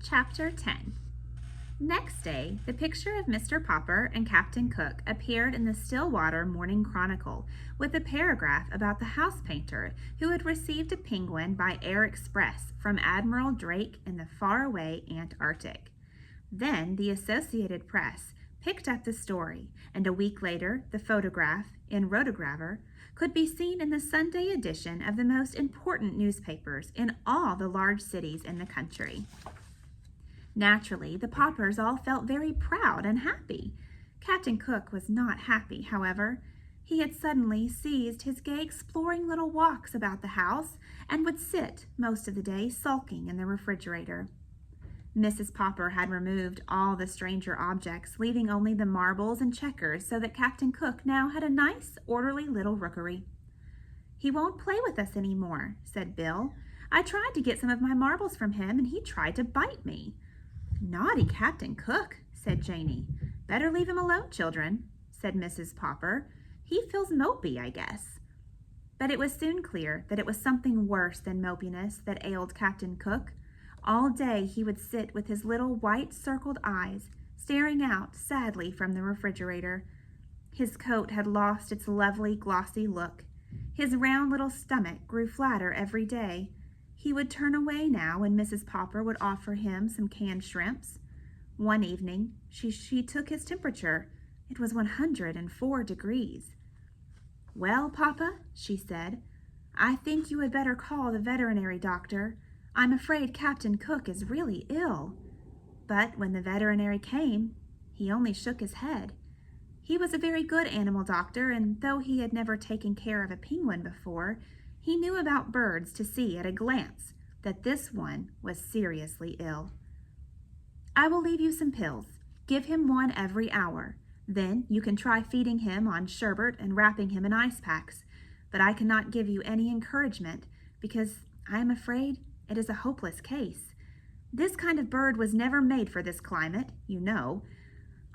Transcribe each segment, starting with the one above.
Chapter 10. Next day, the picture of Mr. Popper and Captain Cook appeared in the Stillwater Morning Chronicle with a paragraph about the house painter who had received a penguin by air express from Admiral Drake in the faraway Antarctic. Then the Associated Press picked up the story, and a week later the photograph, in rotograver, could be seen in the Sunday edition of the most important newspapers in all the large cities in the country. Naturally, the Poppers all felt very proud and happy. Captain Cook was not happy, however. He had suddenly ceased his gay exploring little walks about the house and would sit most of the day sulking in the refrigerator. Mrs. Popper had removed all the stranger objects, leaving only the marbles and checkers, so that Captain Cook now had a nice, orderly little rookery. "He won't play with us any more," said Bill. "I tried to get some of my marbles from him, and he tried to bite me." "Naughty Captain Cook," said Janey. "Better leave him alone, children," said Mrs. Popper. "He feels mopey, I guess." But it was soon clear that it was something worse than mopiness that ailed Captain Cook. All day he would sit with his little white-circled eyes staring out sadly from the refrigerator. His coat had lost its lovely glossy look. His round little stomach grew flatter every day. He would turn away now when Mrs. Popper would offer him some canned shrimps. One evening she took his temperature. It was 104 degrees. "Well, Papa," she said, "I think you had better call the veterinary doctor. I'm afraid Captain Cook is really ill." But when the veterinary came, he only shook his head. He was a very good animal doctor, and though he had never taken care of a penguin before, he knew about birds to see at a glance that this one was seriously ill. "I will leave you some pills. Give him one every hour. Then you can try feeding him on sherbet and wrapping him in ice packs. But I cannot give you any encouragement, because I am afraid it is a hopeless case. This kind of bird was never made for this climate, you know.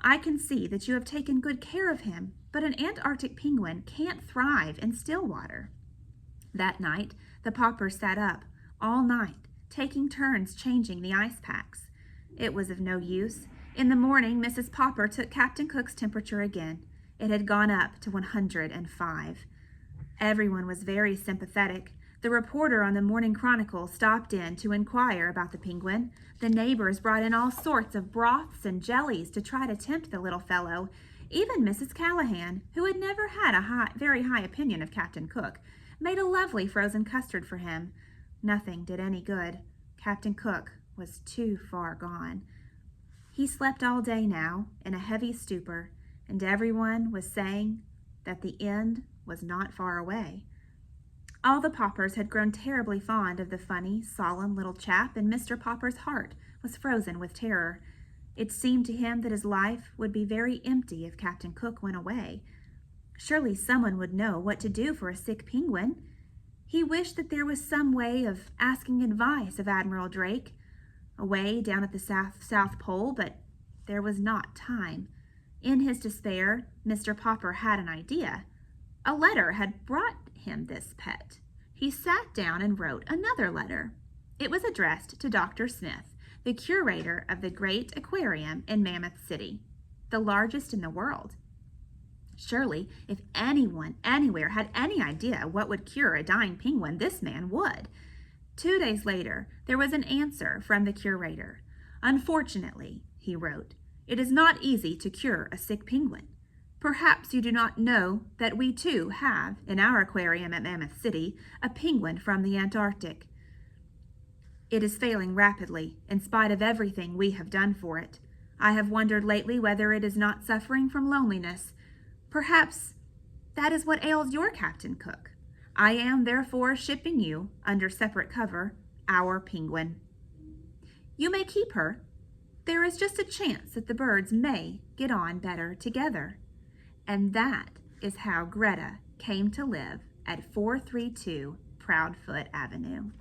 I can see that you have taken good care of him, but an Antarctic penguin can't thrive in still water." That night, the Poppers sat up all night, taking turns changing the ice packs. It was of no use. In the morning, Mrs. Popper took Captain Cook's temperature again. It had gone up to 105. Everyone was very sympathetic. The reporter on the Morning Chronicle stopped in to inquire about the penguin. The neighbors brought in all sorts of broths and jellies to try to tempt the little fellow. Even Mrs. Callahan, who had never had a very high opinion of Captain Cook, made a lovely frozen custard for him. Nothing did any good. Captain Cook was too far gone. He slept all day now in a heavy stupor, and everyone was saying that the end was not far away. All the Poppers had grown terribly fond of the funny, solemn little chap, and Mr. Popper's heart was frozen with terror. It seemed to him that his life would be very empty if Captain Cook went away. Surely someone would know what to do for a sick penguin. He wished that there was some way of asking advice of Admiral Drake, away down at the South Pole, but there was not time. In his despair, Mr. Popper had an idea. A letter had brought him this pet. He sat down and wrote another letter. It was addressed to Dr. Smith, the curator of the great aquarium in Mammoth City, the largest in the world. Surely, if anyone anywhere had any idea what would cure a dying penguin, this man would. 2 days later, there was an answer from the curator. "Unfortunately," he wrote, "it is not easy to cure a sick penguin. Perhaps you do not know that we too have, in our aquarium at Mammoth City, a penguin from the Antarctic. It is failing rapidly, in spite of everything we have done for it. I have wondered lately whether it is not suffering from loneliness. Perhaps that is what ails your Captain Cook. I am therefore shipping you, under separate cover, our penguin. You may keep her. There is just a chance that the birds may get on better together." And that is how Greta came to live at 432 Proudfoot Avenue.